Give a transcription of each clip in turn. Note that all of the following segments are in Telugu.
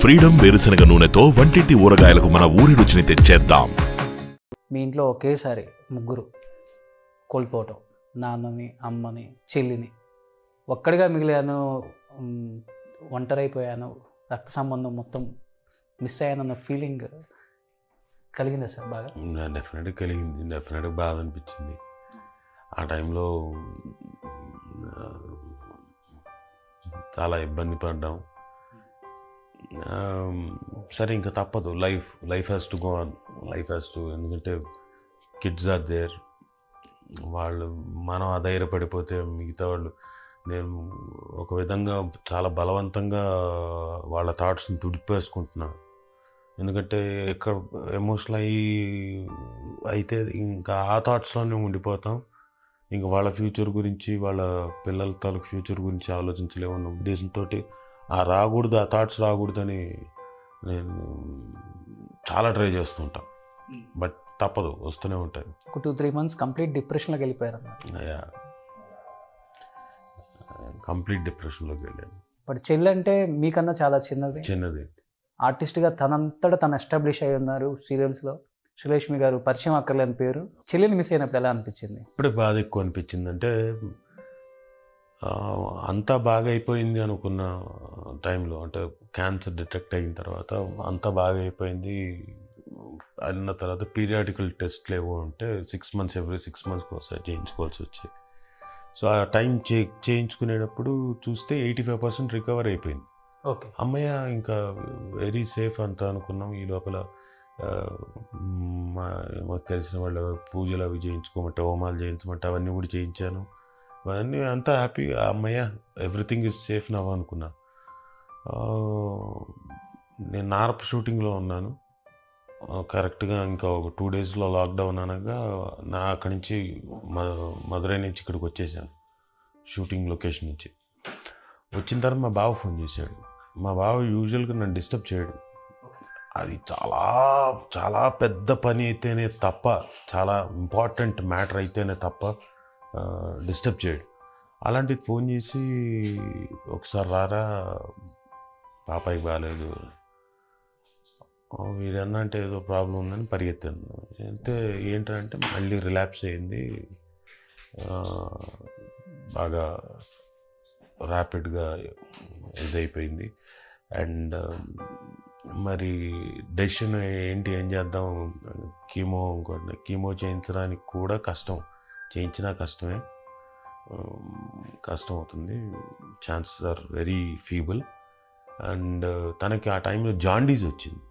ఫ్రీడమ్ వేరుశనగ నూనెతో వంటింటి ఊరగాయలకు మన ఊరి రుచిని తెచ్చేద్దాం. మీ ఇంట్లో ఒకేసారి ముగ్గురు కోల్పోవటం, నాన్నని, అమ్మని, చెల్లిని, ఒక్కడిగా మిగిలాను, ఒంటరైపోయాను, రక్త సంబంధం మొత్తం మిస్ అయ్యానన్న ఫీలింగ్ కలిగిందా సార్? బాగా డెఫినెట్గా కలిగింది. డెఫినెట్గా బాధ అనిపించింది. ఆ టైంలో చాలా ఇబ్బంది పడ్డాం. సరే ఇంకా తప్పదు, life has to go on, ఎందుకంటే కిడ్స్ ఆర్ దేర్. వాళ్ళు మనం అధైర్యపడిపోతే మిగతా వాళ్ళు, నేను ఒక విధంగా చాలా బలవంతంగా వాళ్ళ థాట్స్ని తుడిపేసుకుంటున్నాను. ఎందుకంటే ఎక్కడ ఎమోషనల్ అయితే ఇంకా ఆ థాట్స్లోనే ఉండిపోతాం. ఇంకా వాళ్ళ ఫ్యూచర్ గురించి, వాళ్ళ పిల్లల తాలూకు ఫ్యూచర్ గురించి ఆలోచించలేమన్న ఉద్దేశంతో ఆ థాట్స్ రాకూడదని నేను చాలా ట్రై చేస్తుంటాను. బట్ తప్పదు, వస్తూనే ఉంటాయి. ఒక 2-3 months కంప్లీట్ డిప్రెషన్లోకి వెళ్ళిపోయారు. కంప్లీట్ డిప్రెషన్లోకి వెళ్ళాను. బట్ చెల్లి అంటే మీకన్నా చాలా చిన్నది. ఆర్టిస్ట్గా తనంతటా తను ఎస్టాబ్లిష్ అయి ఉన్నారు సీరియల్స్లో. శ్రీలక్ష్మి గారు పరిచయం అక్కర్లేని పేరు. చెల్లిని మిస్ అయినప్పుడు ఎలా అనిపించింది? ఇప్పుడే బాధ ఎక్కువ అనిపించింది. అంటే అంతా బాగా అయిపోయింది అనుకున్న టైంలో, అంటే క్యాన్సర్ డిటెక్ట్ అయిన తర్వాత అంతా బాగా అయిపోయింది అన్న తర్వాత పీరియాడికల్ టెస్ట్లు ఏవో ఉంటే ఎవ్రీ 6 months ఒకసారి చేయించుకోవాల్సి వచ్చేది. సో ఆ టైం చేయించుకునేటప్పుడు చూస్తే 85% రికవర్ అయిపోయింది. ఓకే, అమ్మయ్య ఇంకా వెరీ సేఫ్ అంతా అనుకున్నాం. ఈ లోపల మాకు తెలిసిన వాళ్ళు పూజలు అవి చేయించుకోమంటే, హోమాలు చేయించమంటే అవన్నీ కూడా చేయించాను. అవన్నీ అంతా హ్యాపీ. అమ్మయ్య ఎవ్రీథింగ్ ఈజ్ సేఫ్ నవ్ అనుకున్నా. నేను నారప్ షూటింగ్లో ఉన్నాను. కరెక్ట్గా ఇంకా ఒక 2 daysలో లాక్డౌన్ అనగా అక్కడి నుంచి మదురై నుంచి ఇక్కడికి వచ్చేసాను, షూటింగ్ లొకేషన్ నుంచి. వచ్చిన తర్వాత మా బావ ఫోన్ చేశాడు. మా బావ యూజువల్గా నన్ను డిస్టర్బ్ చేయడు. అది చాలా చాలా పెద్ద పని అయితేనే తప్ప, చాలా ఇంపార్టెంట్ మ్యాటర్ అయితేనే తప్ప డిస్టర్బ్ చేయడు. అలాంటిది ఫోన్ చేసి ఒకసారి రారా, పాపాయికి బాగాలేదు, వీడన్నా అంటే ఏదో ప్రాబ్లం ఉందని పరిగెత్తాను. అయితే ఏంటంటే మళ్ళీ రిలాప్స్ అయింది, బాగా ర్యాపిడ్గా ఇదైపోయింది. అండ్ మరి డెసిషన్ ఏం చేద్దాం, కీమో చేయించడానికి కూడా చేయించినా కష్టం అవుతుంది. Chances are very feeble. And తనకి ఆ టైంలో జాండీస్ వచ్చింది.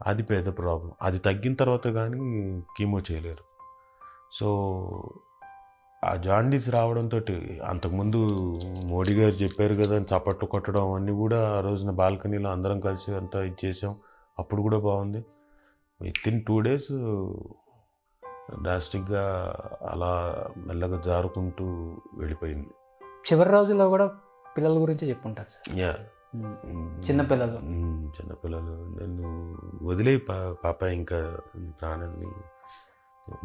అది పెద్ద ప్రాబ్లం. అది తగ్గిన తర్వాత కానీ కీమో చేయలేరు. సో ఆ జాండీస్ రావడంతో, అంతకుముందు మోడీ గారు చెప్పారు కదా అని చప్పట్లు కొట్టడం అవన్నీ కూడా ఆ రోజున బాల్కనీలో అందరం కలిసి అంతా ఇచ్చేసాం. అప్పుడు కూడా బాగుంది. వితిన్ 2 days డ్రాస్టిక్గా అలా మెల్లగా జారుకుంటూ వెళ్ళిపోయింది. చివరి రోజుల్లో కూడా పిల్లల గురించి చెప్పుంటారు సార్. చిన్నపిల్లలు నన్ను వదిలే పాప, ఇంకా ప్రాణాన్ని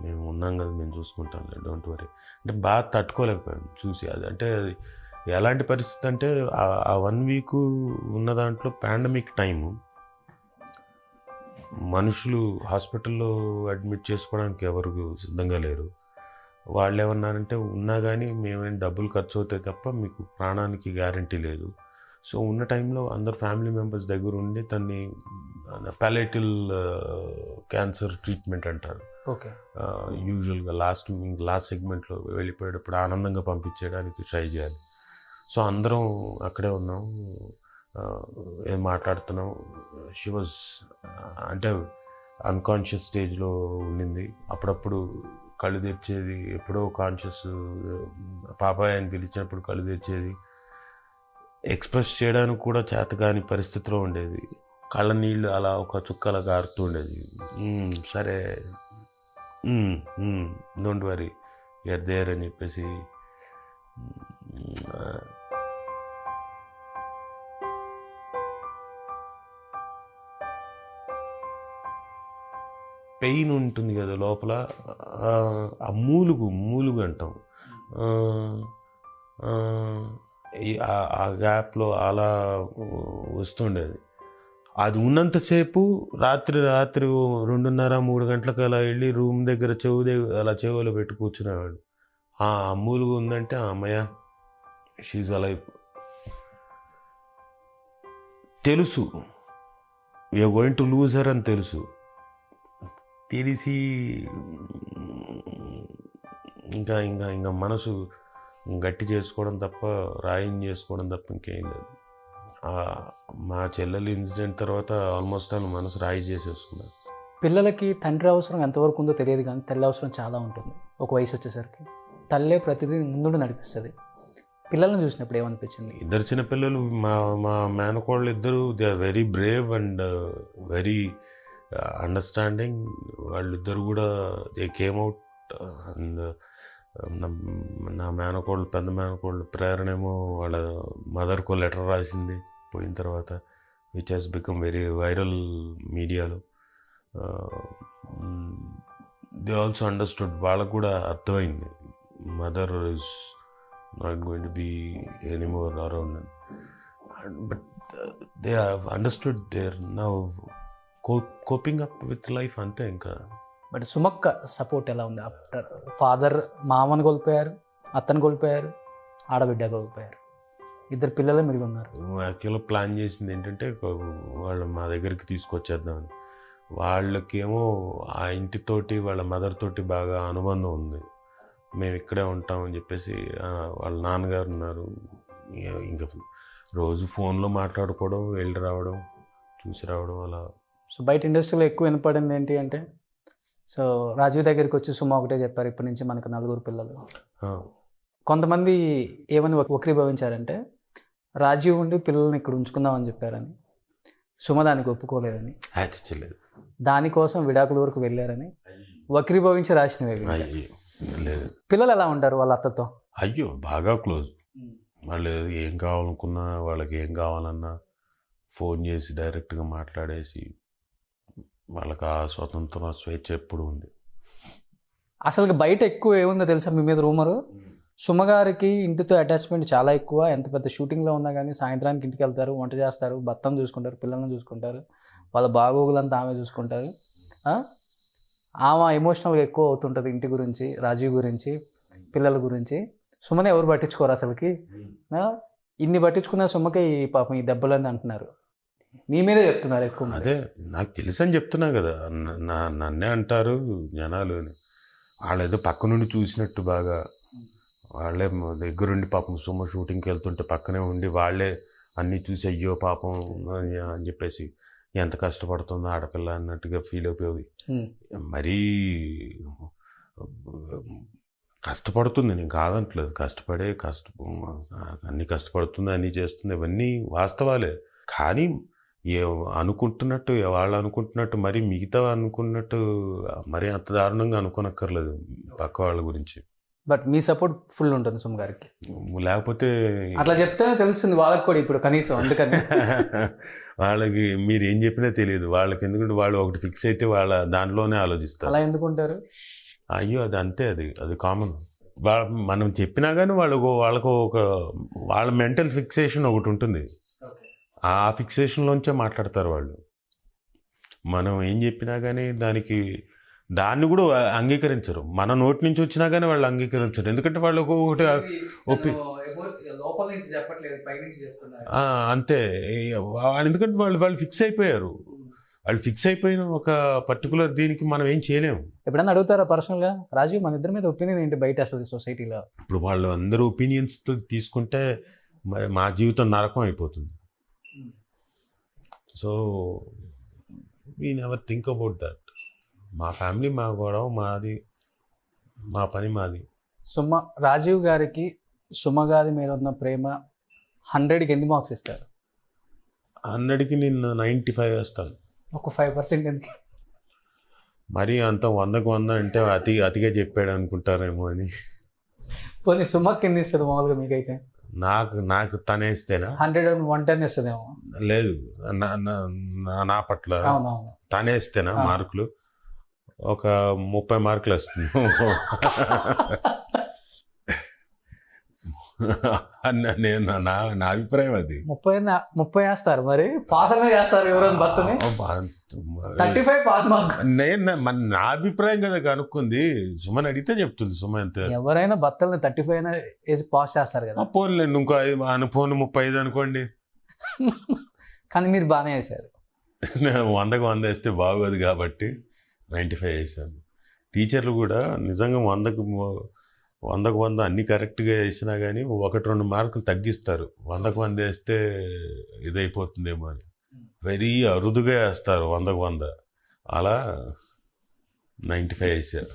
మేము ఉన్నాం కదా, మేము చూసుకుంటాం, డోంట్ వరీ అంటే బాగా తట్టుకోలేకపోయాను చూసి. అది అంటే ఎలాంటి పరిస్థితి అంటే ఆ 1 week ఉన్న దాంట్లో పాండమిక్ టైము, మనుషులు హాస్పిటల్లో అడ్మిట్ చేసుకోవడానికి ఎవరు సిద్ధంగా లేరు. వాళ్ళు ఏమన్నారంటే, ఉన్నా కానీ మేమేం డబ్బులు ఖర్చు అవుతాయి తప్ప మీకు ప్రాణానికి గ్యారంటీ లేదు. సో ఉన్న టైంలో అందరు ఫ్యామిలీ మెంబర్స్ దగ్గర ఉండి తన్ని పాలియేటివ్ క్యాన్సర్ ట్రీట్మెంట్ అంటారు. ఓకే, యూజువల్గా లాస్ట్ సెగ్మెంట్లో వెళ్ళిపోయేటప్పుడు ఆనందంగా పంపించేయడానికి ట్రై చేయాలి. సో అందరం అక్కడే ఉన్నాం, ఏం మాట్లాడుతున్నాం. షీ వాజ్ అంటే అన్కాన్షియస్ స్టేజ్లో ఉండింది. అప్పుడప్పుడు కళ్ళు తెరిచేది, ఎప్పుడో కాన్షియస్, పాపాయ్ అని పిలిచినప్పుడు కళ్ళు తెరిచేది. ఎక్స్ప్రెస్ చేయడానికి కూడా చేతకాని పరిస్థితిలో ఉండేది. కళ్ళ నీళ్ళు అలా ఒక చుక్కలా గారుతూ ఉండేది. సరే, డోంట్ వరీ, యూఆర్ దేర్ అని చెప్పేసి పెయిన్ ఉంటుంది కదా లోపల, ఆ మూలుగు అంటాం. ఆ గ్యాప్లో అలా వస్తుండేది. అది ఉన్నంతసేపు రాత్రి 2:30-3 గంటలకు అలా వెళ్ళి రూమ్ దగ్గర అలా చెవులో పెట్టి కూర్చునేవాడు. అమ్మూలుగా ఉందంటే అమ్మయ్య షీజ్ అలైవ్. తెలుసు you're going to lose her అని తెలిసి ఇంకా ఇంకా ఇంకా మనసు గట్టి చేసుకోవడం తప్ప, రాయం చేసుకోవడం తప్ప ఇంకేం లేదు. మా చెల్లెలు ఇన్సిడెంట్ తర్వాత ఆల్మోస్ట్ వాళ్ళు మనసు రాయి చేసేసుకున్నారు. పిల్లలకి తండ్రి అవసరం ఎంతవరకు ఉందో తెలియదు, కానీ తల్లి అవసరం చాలా ఉంటుంది. ఒక వయసు వచ్చేసరికి తల్లే ప్రతిదీ ముందుండి నడిపిస్తుంది. పిల్లల్ని చూసినప్పుడు ఏమనిపించింది? ఇద్దరు చిన్నపిల్లలు, మా మేనకోళ్ళు ఇద్దరు, they are very brave and very understanding. వాళ్ళిద్దరు కూడా దే కేమ్ అవుట్. అండ్ నా మేనకోళ్ళు, పెద్ద మేనకోళ్ళు ప్రేరణేమో వాళ్ళ మదర్కో లెటర్ రాసింది పోయిన తర్వాత, which has become very viral మీడియాలో. They also understood. వాళ్ళకు కూడా అర్థమైంది mother is not going to be anymore around, but they have understood. They're now coping up with life ante inka. But Sumakka support ఎలా ఉంది? ఆఫ్టర్ ఫాదర్ మామని కోల్పోయారు, అత్తని కోల్పోయారు, ఆడబిడ్డ కోల్పోయారు, ఇద్దరు పిల్లలే మిగిలి ఉన్నారు. యాక్చువల్గా ప్లాన్ చేసింది ఏంటంటే వాళ్ళు మా దగ్గరికి తీసుకొచ్చేద్దామని. వాళ్ళకేమో ఆ ఇంటితోటి వాళ్ళ మదర్ తోటి బాగా అనుబంధం ఉంది. మేము ఇక్కడే ఉంటామని చెప్పేసి వాళ్ళ నాన్నగారు ఉన్నారు. ఇంకా రోజు ఫోన్లో మాట్లాడుకోవడం, వెళ్ళి రావడం, చూసి రావడం అలా. సో బయట ఇండస్ట్రీలో ఎక్కువ వినపడింది ఏంటి అంటే, సో రాజీవ్ దగ్గరికి వచ్చి సుమ ఒకటే చెప్పారు, ఇప్పటి నుంచి మనకు 4 పిల్లలు. కొంతమంది ఏమని వక్రీభవించారంటే, రాజీవ్ ఉండి పిల్లల్ని ఇక్కడ ఉంచుకుందామని చెప్పారని, సుమ దానికి ఒప్పుకోలేదని, దానికోసం విడాకుల వరకు వెళ్ళారని వక్రీభవించి రాసినవి. లేదు, పిల్లలు ఎలా ఉంటారు వాళ్ళ అత్తతో? అయ్యో బాగా క్లోజ్. వాళ్ళు ఏం కావాలనుకున్నా, వాళ్ళకి ఏం కావాలన్నా ఫోన్ చేసి డైరెక్ట్గా మాట్లాడేసి, వాళ్ళకి ఆ స్వతంత్రం, ఆ స్వేచ్ఛ ఎప్పుడు ఉంది. అసలు బయట ఎక్కువ ఏముందో తెలుసా మీ మీద రూమరు? సుమగారికి ఇంటితో అటాచ్మెంట్ చాలా ఎక్కువ. ఎంత పెద్ద షూటింగ్లో ఉన్నా కానీ సాయంత్రానికి ఇంటికి వెళ్తారు, వంట చేస్తారు, భర్తను చూసుకుంటారు, పిల్లల్ని చూసుకుంటారు, వాళ్ళ బాగోగులంతా ఆమె చూసుకుంటారు. ఆమె ఎమోషనల్గా ఎక్కువ అవుతుంటుంది ఇంటి గురించి, రాజీవ్ గురించి, పిల్లల గురించి. సుమనే ఎవరు పట్టించుకోరు అసలుకి. ఇన్ని పట్టించుకున్న సుమకే ఈ పాపం ఈ దెబ్బలని అంటున్నారు, మీ మీదే చెప్తున్నారు ఎక్కువ. అదే నాకు తెలుసు అని చెప్తున్నా కదా, నన్నే అంటారు జనాలు. వాళ్ళు ఏదో పక్క నుండి చూసినట్టు బాగా, వాళ్ళే దగ్గరుండి పాపం సుమ షూటింగ్కి వెళ్తుంటే పక్కనే ఉండి వాళ్ళే అన్నీ చూసి అయ్యో పాపం అని చెప్పేసి ఎంత కష్టపడుతుందో ఆడపిల్ల అన్నట్టుగా ఫీల్ అయిపోయి. మరీ కష్టపడుతుంది, నేను కాదంటలేదు, అన్నీ కష్టపడుతుంది, అన్నీ చేస్తుంది, ఇవన్నీ వాస్తవాలే. కానీ అనుకుంటున్నట్టు, వాళ్ళు అనుకుంటున్నట్టు, మరి మిగతా అనుకున్నట్టు మరీ అంత దారుణంగా అనుకోనక్కర్లేదు పక్క వాళ్ళ గురించి. బట్ మీ సపోర్ట్ ఫుల్ ఉంటుంది సుమ గారికి. లేకపోతే అట్లా చెప్తే తెలుస్తుంది వాళ్ళకి కూడా ఇప్పుడు కనీసం. అందుకని వాళ్ళకి మీరు ఏం చెప్పినా తెలియదు వాళ్ళకి, ఎందుకంటే వాళ్ళు ఒకటి ఫిక్స్ అయితే వాళ్ళ దాంట్లోనే ఆలోచిస్తారు. అలా ఎందుకుంటారు? అయ్యో అది అంతే, అది కామన్. మనం చెప్పినా కానీ వాళ్ళకు ఒక వాళ్ళ మెంటల్ ఫిక్సేషన్ ఒకటి ఉంటుంది. ఆ ఫిక్సేషన్లోంచే మాట్లాడతారు వాళ్ళు. మనం ఏం చెప్పినా కానీ దాన్ని కూడా అంగీకరించరు. మన నోటి నుంచి వచ్చినా కానీ వాళ్ళు అంగీకరించరు. ఎందుకంటే వాళ్ళు ఒకటి అంతే. ఎందుకంటే వాళ్ళు ఫిక్స్ అయిపోయారు. వాళ్ళు ఫిక్స్ అయిపోయిన ఒక పర్టికులర్ దీనికి మనం ఏం చేయలేము. ఎప్పుడన్నా అడుగుతారా పర్సనల్గా, రాజీవ్ మన ఇద్దరి మీద ఒపీనియన్ ఏంటి బయట అసలు సొసైటీలో? ఇప్పుడు వాళ్ళు అందరూ ఒపీనియన్స్ తీసుకుంటే మా జీవితం నరకం అయిపోతుంది. So we never think about that. మా ఫ్యామిలీ, మా గొడవ మాది, మా పని మాది. రాజీవ్ గారికి సుమ గారి మీద ఉన్న ప్రేమ 100కి ఎన్ని మార్క్స్ ఇస్తారు? 100కి నేను 95 వేస్తాను. ఒక 5% ఎందుకు? మరి అంత 100కి 100 అంటే అతిగా చెప్పాడు అనుకుంటారేమో అని. పోనీ సుమకి ఎన్ని ఇస్తుంది మామూలుగా మీకైతే? నాకు తనేస్తేనా 110 ఇస్తుందేమో. లేదు, నా పట్ల తనేస్తేనా మార్కులు ఒక 30 మార్కులు వస్తుంది. నేను నా అభిప్రాయం అది. 30 వేస్తారు మరి పాస్ అనేది చేస్తారు ఎవరైనా భర్తని 35 పాస్ మార్క్. నా అభిప్రాయం కదా కనుక్కుంది. సుమన్ అడిగితే చెప్తుంది. సుమన్ ఎంత ఎవరైనా భర్తల్ని 35 వేసి పాస్ చేస్తారు కదా. పోన్లేండి, ఇంకో పోను 35 అనుకోండి. కానీ మీరు బాగానే వేశారు. 100కు 100 వేస్తే బాగోదు కాబట్టి 95 వేసాను. టీచర్లు కూడా నిజంగా 100కు 100 అన్ని కరెక్ట్గా వేసినా కానీ 1-2 మార్కులు తగ్గిస్తారు. 100కు 100 వేస్తే ఇదైపోతుందేమో అని వెరీ అరుదుగా వేస్తారు 100కు 100. అలా 95 వేసారు.